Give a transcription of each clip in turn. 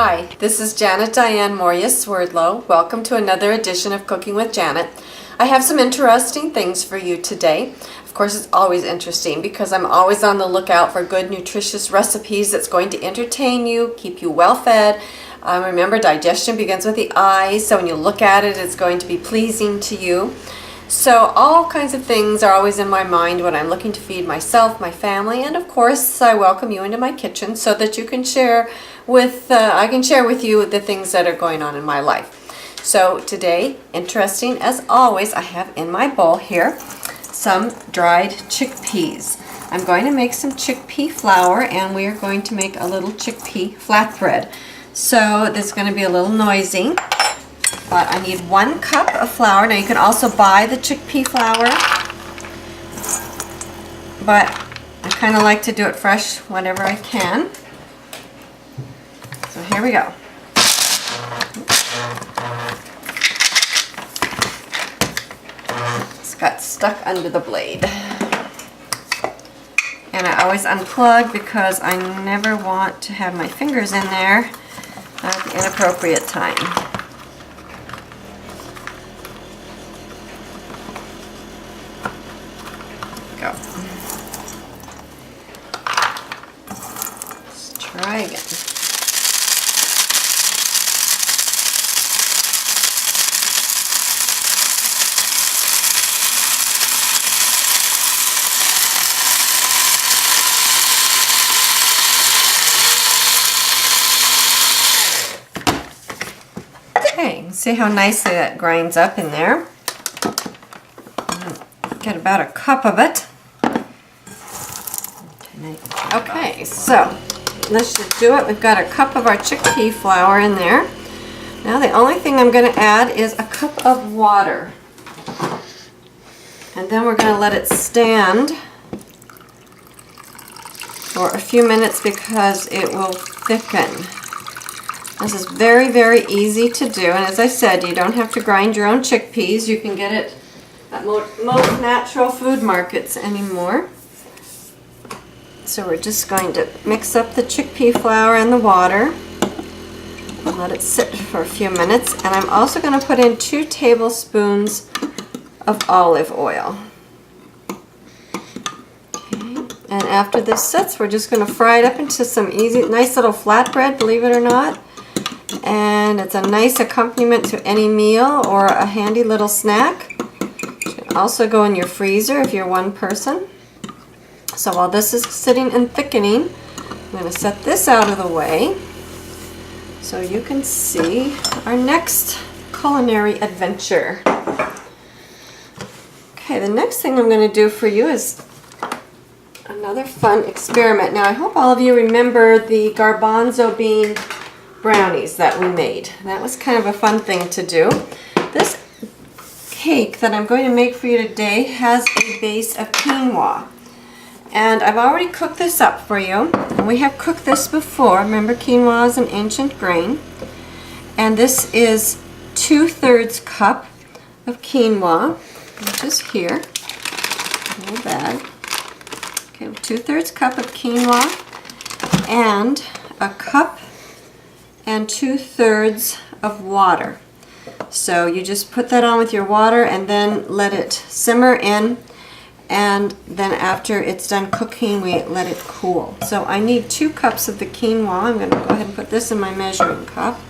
Hi, this is Diane Mourglia-Swerdlow. Welcome to another edition of Cooking with Janet. I have some interesting things for you today. Of course, it's always interesting because I'm always on the lookout for good, nutritious recipes that's going to entertain you, keep you well fed. Remember, digestion begins with the eyes, so when you look at it, it's going to be pleasing to you. So all kinds of things are always in my mind when I'm looking to feed myself, my family, and of course I welcome you into my kitchen so that you can share with, I can share with you the things that are going on in my life. So today, interesting as always, I have in my bowl here some dried chickpeas. I'm going to make some chickpea flour and we are going to make a little chickpea flatbread. So this is going to be a little noisy. But I need 1 cup of flour. Now you can also buy the chickpea flour, but I kind of like to do it fresh whenever I can. So here we go. It's got stuck under the blade. And I always unplug because I never want to have my fingers in there at the inappropriate time. Go. Let's try again. Okay, see how nicely that grinds up in there. Get about a cup of it. Okay, so let's just do it. We've got a cup of our chickpea flour in there. Now the only thing I'm going to add is a cup of water. And then we're going to let it stand for a few minutes because it will thicken. This is very, very easy to do. And as I said, you don't have to grind your own chickpeas. You can get it at most natural food markets anymore. So we're just going to mix up the chickpea flour and the water and let it sit for a few minutes. And I'm also going to put in 2 tablespoons of olive oil. Okay. And after this sits, we're just going to fry it up into some easy, nice little flatbread, believe it or not. And it's a nice accompaniment to any meal or a handy little snack. Also go in your freezer if you're one person. So while this is sitting and thickening, I'm going to set this out of the way so you can see our next culinary adventure. Okay, the next thing I'm going to do for you is another fun experiment. Now I hope all of you remember the garbanzo bean brownies that we made. That was kind of a fun thing to do. This cake that I'm going to make for you today has a base of quinoa. And I've already cooked this up for you. And we have cooked this before. Remember, quinoa is an ancient grain. And this is 2/3 cup of quinoa, which is here. A little bag. Okay, 2/3 cup of quinoa and a cup and 2/3 of water. So you just put that on with your water and then let it simmer in, and then after it's done cooking we let it cool. So I need 2 cups of the quinoa. I'm going to go ahead and put this in my measuring cup.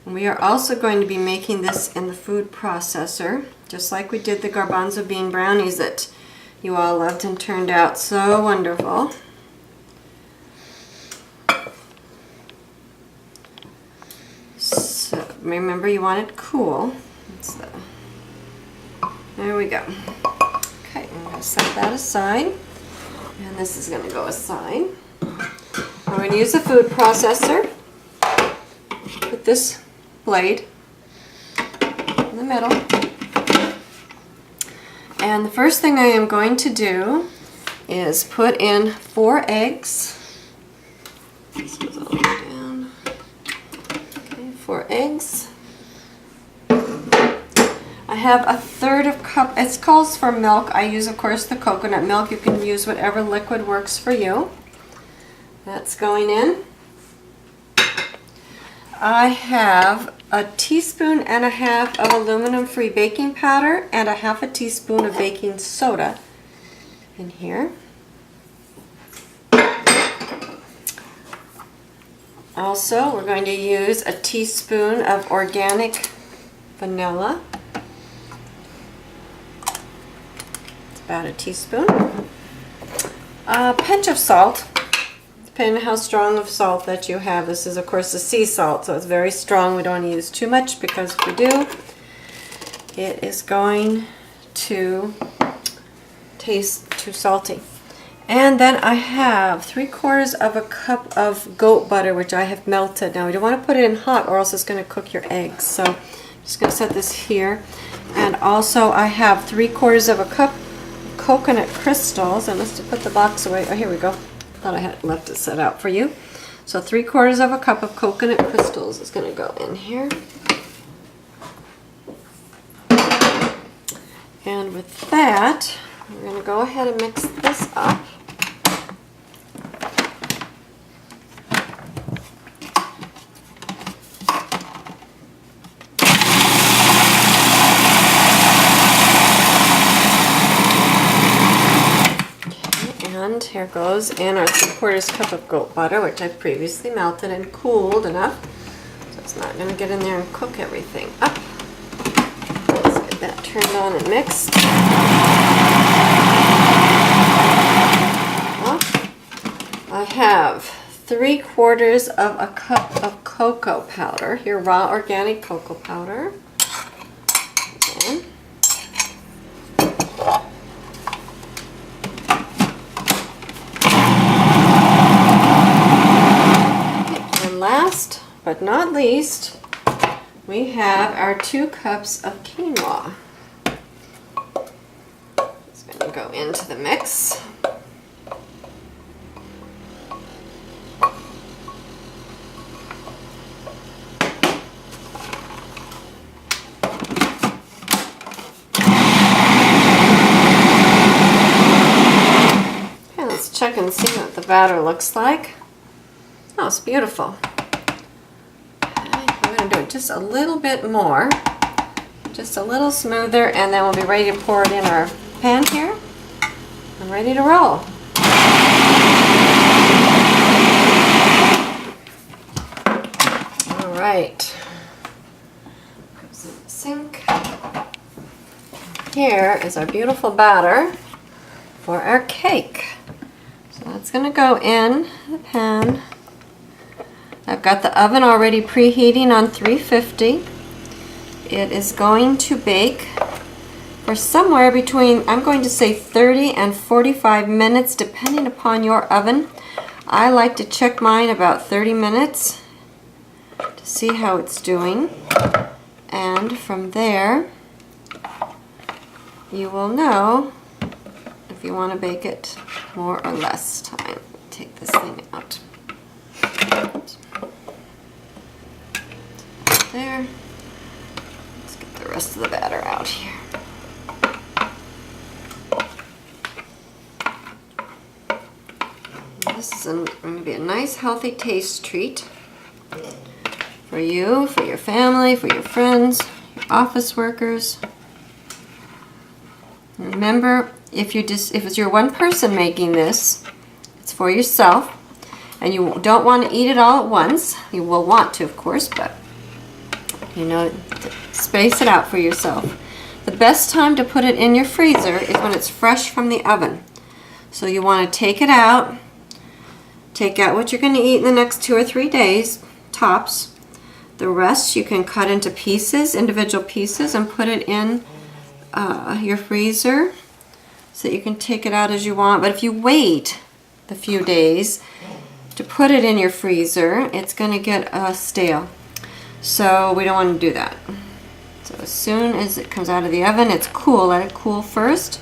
And we are also going to be making this in the food processor, just like we did the garbanzo bean brownies that you all loved and turned out so wonderful. So remember, you want it cool. There we go. Okay, I'm going to set that aside. And this is going to go aside. I'm going to use a food processor. Put this blade in the middle. And the first thing I am going to do is put in 4 eggs. This goes all the way down. Okay, 4 eggs. I have a third of cup. It calls for milk. I use, of course, the coconut milk. You can use whatever liquid works for you. That's going in. I have a teaspoon and a half of aluminum-free baking powder and a half a teaspoon of baking soda in here. Also, we're going to use a teaspoon of organic vanilla. It's about a teaspoon. A pinch of salt, depending on how strong of salt that you have. This is, of course, the sea salt, so it's very strong. We don't want to use too much because if we do, it is going to taste too salty. And then I have 3/4 of a cup of goat butter, which I have melted. Now, we don't want to put it in hot or else it's going to cook your eggs. So I'm just going to set this here. And also I have 3/4 of a cup of coconut crystals. I must have put the box away. Oh, here we go. Thought I had left it set out for you. So 3/4 of a cup of coconut crystals is going to go in here. And with that, we're going to go ahead and mix this up. And here goes in our 3/4 cup of goat butter, which I previously melted and cooled enough. So it's not going to get in there and cook everything up. Let's get that turned on and mixed. Well, I have 3/4 of a cup of cocoa powder, here raw organic cocoa powder. Again. Last but not least, we have our 2 cups of quinoa. It's going to go into the mix. Okay, let's check and see what the batter looks like. Oh, it's beautiful. I'm going to do it just a little bit more, just a little smoother, and then we'll be ready to pour it in our pan here. I'm ready to roll. All right. Goes in the sink. Here is our beautiful batter for our cake. So that's going to go in the pan. I've got the oven already preheating on 350. It is going to bake for somewhere between, I'm going to say 30 and 45 minutes, depending upon your oven. I like to check mine about 30 minutes to see how it's doing. And from there, you will know if you want to bake it more or less time. Take this thing out. There. Let's get the rest of the batter out here. This is going to be a nice healthy taste treat for you, for your family, for your friends, your office workers. Remember, if it's your one person making this, it's for yourself, and you don't want to eat it all at once. You will want to, of course, but you know, space it out for yourself. The best time to put it in your freezer is when it's fresh from the oven. So you want to take it out, take out what you're going to eat in the next 2 or 3 days, tops. The rest you can cut into pieces, individual pieces, and put it in your freezer so that you can take it out as you want. But if you wait a few days to put it in your freezer, it's going to get stale. So we don't want to do that. So as soon as it comes out of the oven, it's cool. Let it cool first.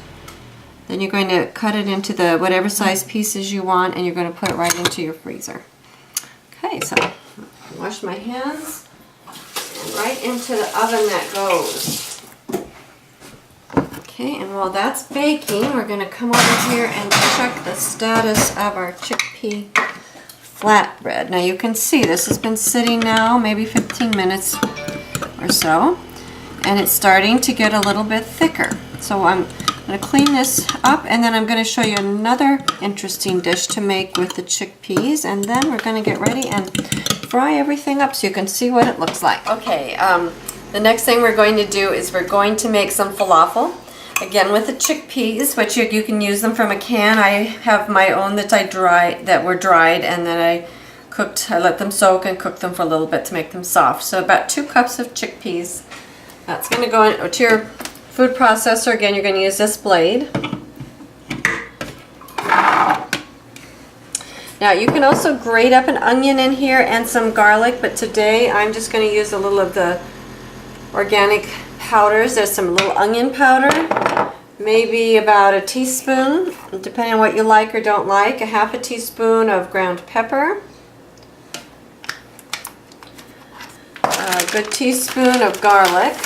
Then you're going to cut it into the whatever size pieces you want, and you're going to put it right into your freezer. Okay, so wash my hands, and right into the oven that goes. Okay, and while that's baking, we're going to come over here and check the status of our chickpea flatbread. Now you can see this has been sitting now maybe 15 minutes or so, and it's starting to get a little bit thicker. So I'm going to clean this up, and then I'm going to show you another interesting dish to make with the chickpeas, and then we're going to get ready and fry everything up so you can see what it looks like. Okay, the next thing we're going to do is we're going to make some falafel. Again, with the chickpeas, which you can use them from a can. I have my own that were dried, and then I let them soak and cook them for a little bit to make them soft. So about 2 cups of chickpeas. That's going to go into your food processor. Again, you're going to use this blade. Now you can also grate up an onion in here and some garlic, but today I'm just going to use a little of the organic powders. There's some little onion powder, maybe about a teaspoon, depending on what you like or don't like, a half a teaspoon of ground pepper, a good teaspoon of garlic,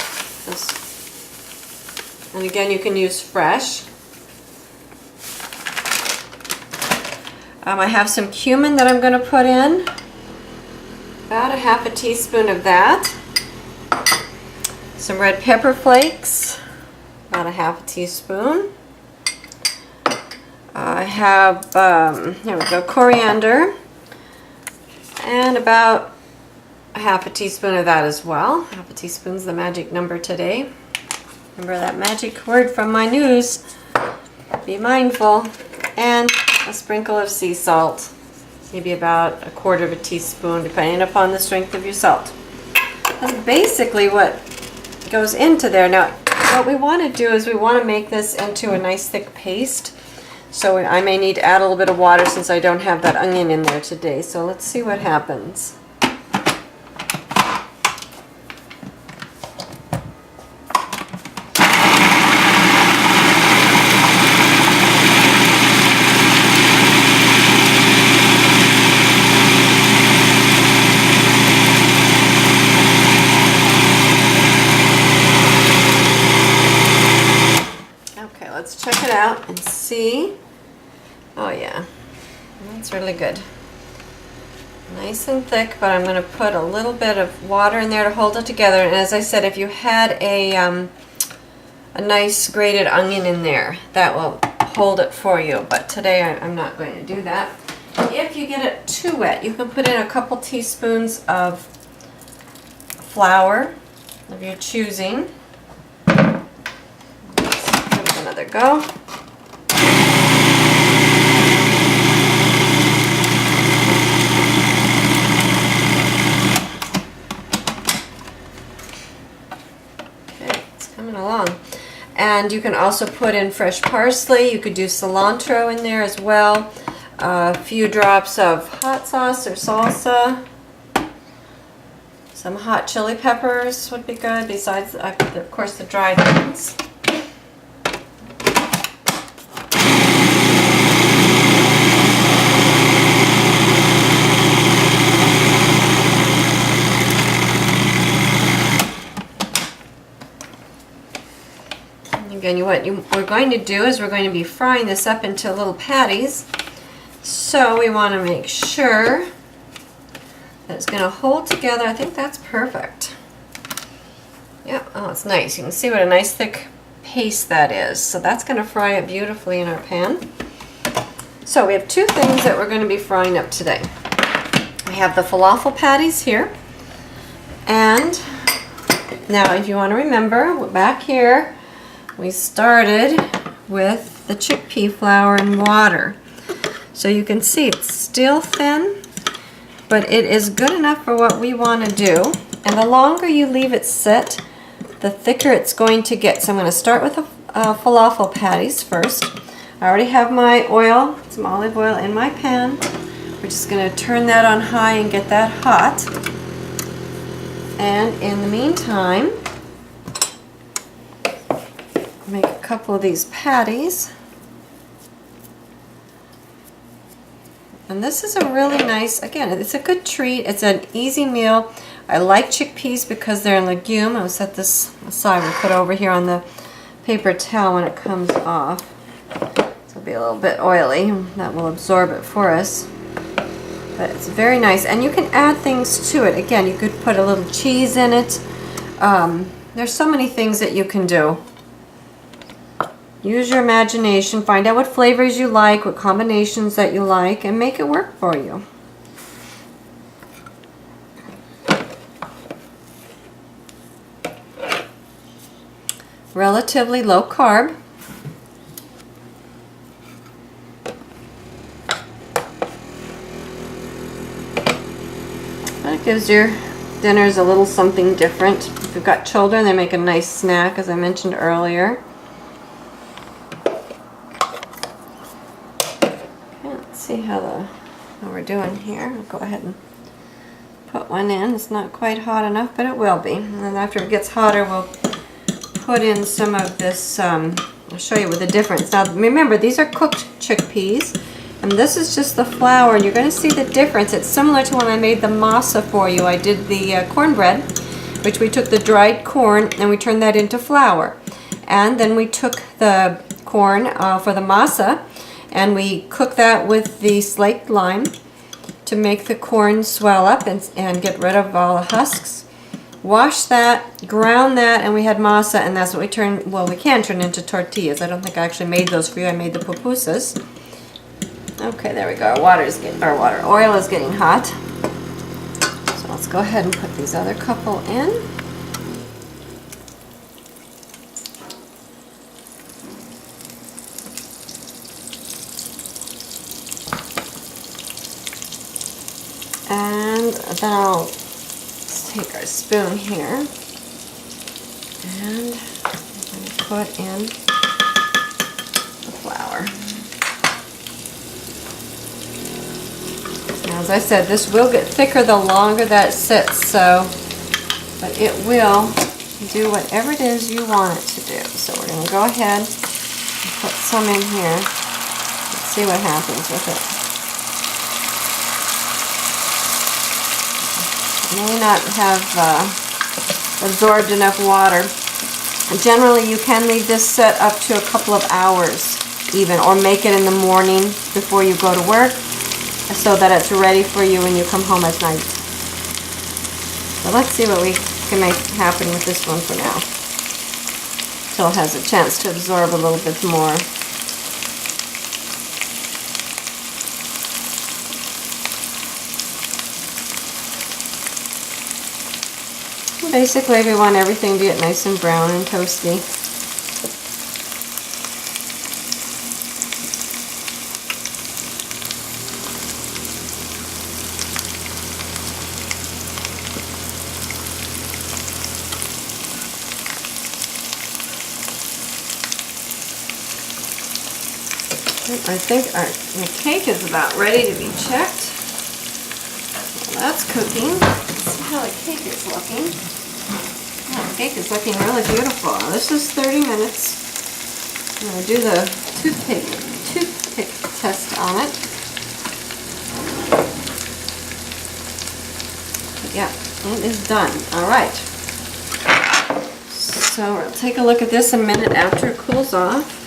and again you can use fresh. I have some cumin that I'm going to put in, about a half a teaspoon of that. Some red pepper flakes, about a half a teaspoon. I have, here we go, coriander, and about a half a teaspoon of that as well. Half a teaspoon's the magic number today. Remember that magic word from my news. Be mindful. And a sprinkle of sea salt, maybe about 1/4 of a teaspoon, depending upon the strength of your salt. That's basically what goes into there. Now, what we want to do is we want to make this into a nice thick paste. So I may need to add a little bit of water since I don't have that onion in there today. So let's see what happens. Let's check it out and see. Oh yeah, that's really good. Nice and thick, but I'm going to put a little bit of water in there to hold it together. And as I said, if you had a nice grated onion in there, that will hold it for you. But today I'm not going to do that. If you get it too wet, you can put in a couple teaspoons of flour of your choosing. Another go. Okay, it's coming along. And you can also put in fresh parsley. You could do cilantro in there as well. A few drops of hot sauce or salsa. Some hot chili peppers would be good, besides, of course, the dried ones. Again, what we're going to do is we're going to be frying this up into little patties. So we want to make sure that it's going to hold together. I think that's perfect. Yep, oh, it's nice. You can see what a nice thick paste that is. So that's going to fry it beautifully in our pan. So we have 2 things that we're going to be frying up today. We have the falafel patties here. And now if you want to remember, we're back here. We started with the chickpea flour and water. So you can see it's still thin, but it is good enough for what we want to do. And the longer you leave it sit, the thicker it's going to get. So I'm going to start with the falafel patties first. I already have my oil, some olive oil in my pan. We're just going to turn that on high and get that hot. And in the meantime, make a couple of these patties. And this is a really nice, again, it's a good treat. It's an easy meal. I like chickpeas because they're a legume. I'll set this aside and put it over here on the paper towel when it comes off. It'll be a little bit oily. That will absorb it for us. But it's very nice, and you can add things to it. Again, you could put a little cheese in it. There's so many things that you can do. Use your imagination, find out what flavors you like, what combinations that you like, and make it work for you. Relatively low carb. That gives your dinners a little something different. If you've got children, they make a nice snack, as I mentioned earlier. See how we're doing here. I'll go ahead and put one in. It's not quite hot enough, but it will be. And then after it gets hotter, we'll put in some of this. I'll show you with the difference. Now remember, these are cooked chickpeas, and this is just the flour, and you're going to see the difference. It's similar to when I made the masa for you. I did the cornbread, which we took the dried corn and we turned that into flour. And then we took the corn for the masa, and we cook that with the slaked lime to make the corn swell up and get rid of all the husks. Wash that, ground that, and we had masa, and that's what we turn, well, we can turn into tortillas. I don't think I actually made those for you. I made the pupusas. Okay, there we go. Our oil is getting hot. So let's go ahead and put these other couple in. And then I'll take our spoon here and put in the flour. Now, as I said, this will get thicker the longer that it sits, but it will do whatever it is you want it to do. So we're going to go ahead and put some in here. Let's see what happens with it. May not have absorbed enough water. Generally, you can leave this set up to a couple of hours even, or make it in the morning before you go to work so that it's ready for you when you come home at night. So let's see what we can make happen with this one for now, till it has a chance to absorb a little bit more. Basically, we want everything to get nice and brown and toasty. I think our cake is about ready to be checked. Well, that's cooking. Let's see how the cake is looking. Oh, the cake is looking really beautiful. This is 30 minutes. I'm going to do the toothpick test on it. Yeah, it is done. All right. So we'll take a look at this a minute after it cools off.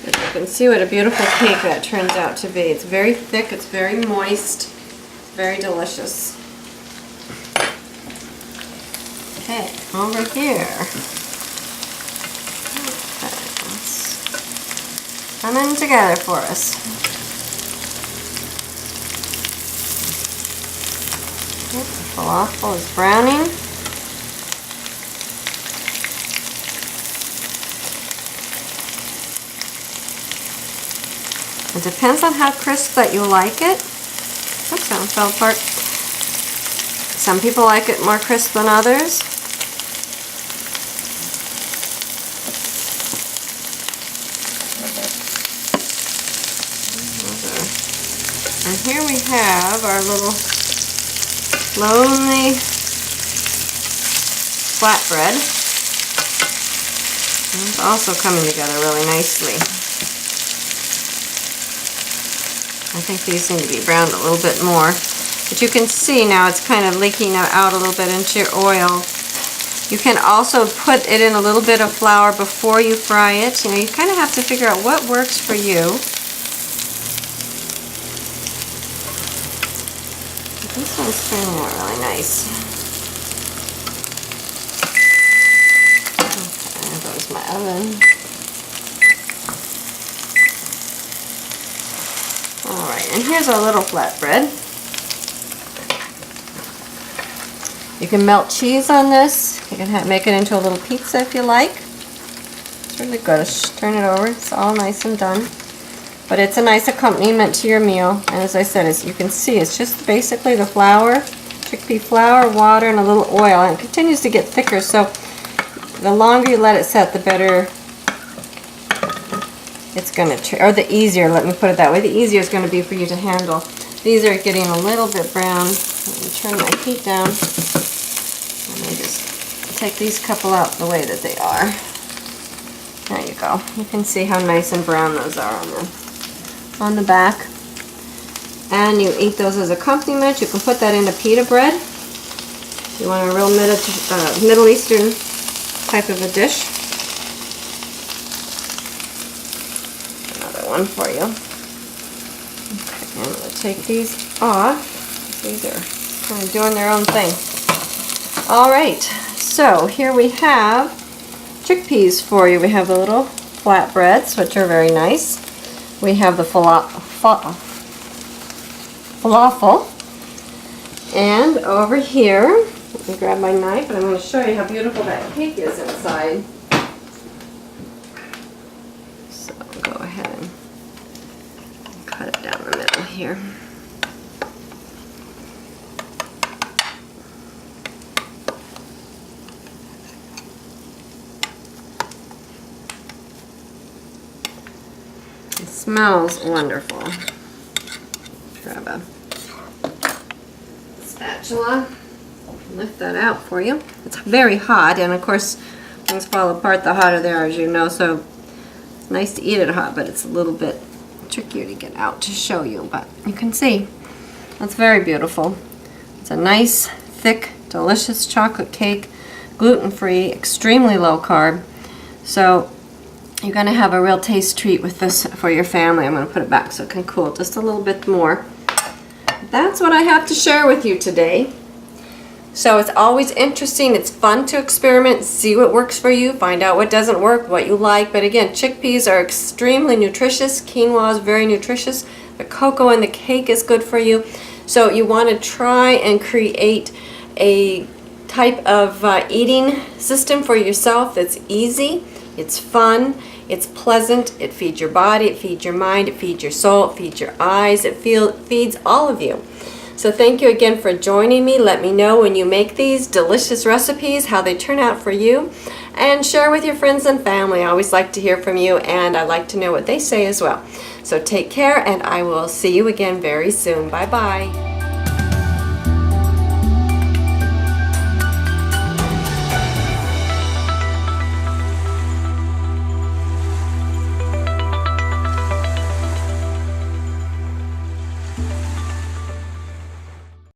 You can see what a beautiful cake that turns out to be. It's very thick, it's very moist, it's very delicious. Okay, over here. Okay, it's coming together for us. The falafel is browning. It depends on how crisp that you like it. Oops, that one fell apart. Some people like it more crisp than others. And here we have our little lonely flatbread. It's also coming together really nicely. I think these need to be browned a little bit more. But you can see now it's kind of leaking out a little bit into your oil. You can also put it in a little bit of flour before you fry it. You know, you kind of have to figure out what works for you. This one's turning out really nice. Okay, there goes my oven. Alright, and here's our little flatbread. You can melt cheese on this. You can make it into a little pizza if you like. It's really good. Just turn it over. It's all nice and done. But it's a nice accompaniment to your meal. And as I said, as you can see, it's just basically the flour, chickpea flour, water, and a little oil. And it continues to get thicker, so the longer you let it set, the better it's going to, or the easier, let me put it that way, the easier it's going to be for you to handle. These are getting a little bit brown. Let me turn my heat down. And I just take these couple out the way that they are. There you go. You can see how nice and brown those are on the back. And you eat those as accompaniment. You can put that into pita bread. If you want a real Middle Eastern type of a dish. Another one for you. Okay, I'm going to take these off. These are kind of doing their own thing. Alright, so here we have chickpeas for you. We have the little flatbreads, which are very nice. We have the falafel. And over here, let me grab my knife and I'm going to show you how beautiful that cake is inside. So go ahead and cut it down the middle here. It smells wonderful. Grab a spatula, lift that out for you. It's very hot, and of course things fall apart the hotter they are, as you know, so it's nice to eat it hot, but it's a little bit trickier to get out to show you, but you can see that's very beautiful. It's a nice, thick, delicious chocolate cake, gluten-free, extremely low carb, so you're going to have a real taste treat with this for your family. I'm going to put it back so it can cool just a little bit more. That's what I have to share with you today. So it's always interesting. It's fun to experiment, see what works for you, find out what doesn't work, what you like. But again, chickpeas are extremely nutritious. Quinoa is very nutritious. The cocoa in the cake is good for you. So you want to try and create a type of eating system for yourself that's easy. It's fun, it's pleasant, it feeds your body, it feeds your mind, it feeds your soul, it feeds your eyes, it feeds all of you. So thank you again for joining me. Let me know when you make these delicious recipes, how they turn out for you, and share with your friends and family. I always like to hear from you, and I like to know what they say as well. So take care, and I will see you again very soon. Bye-bye.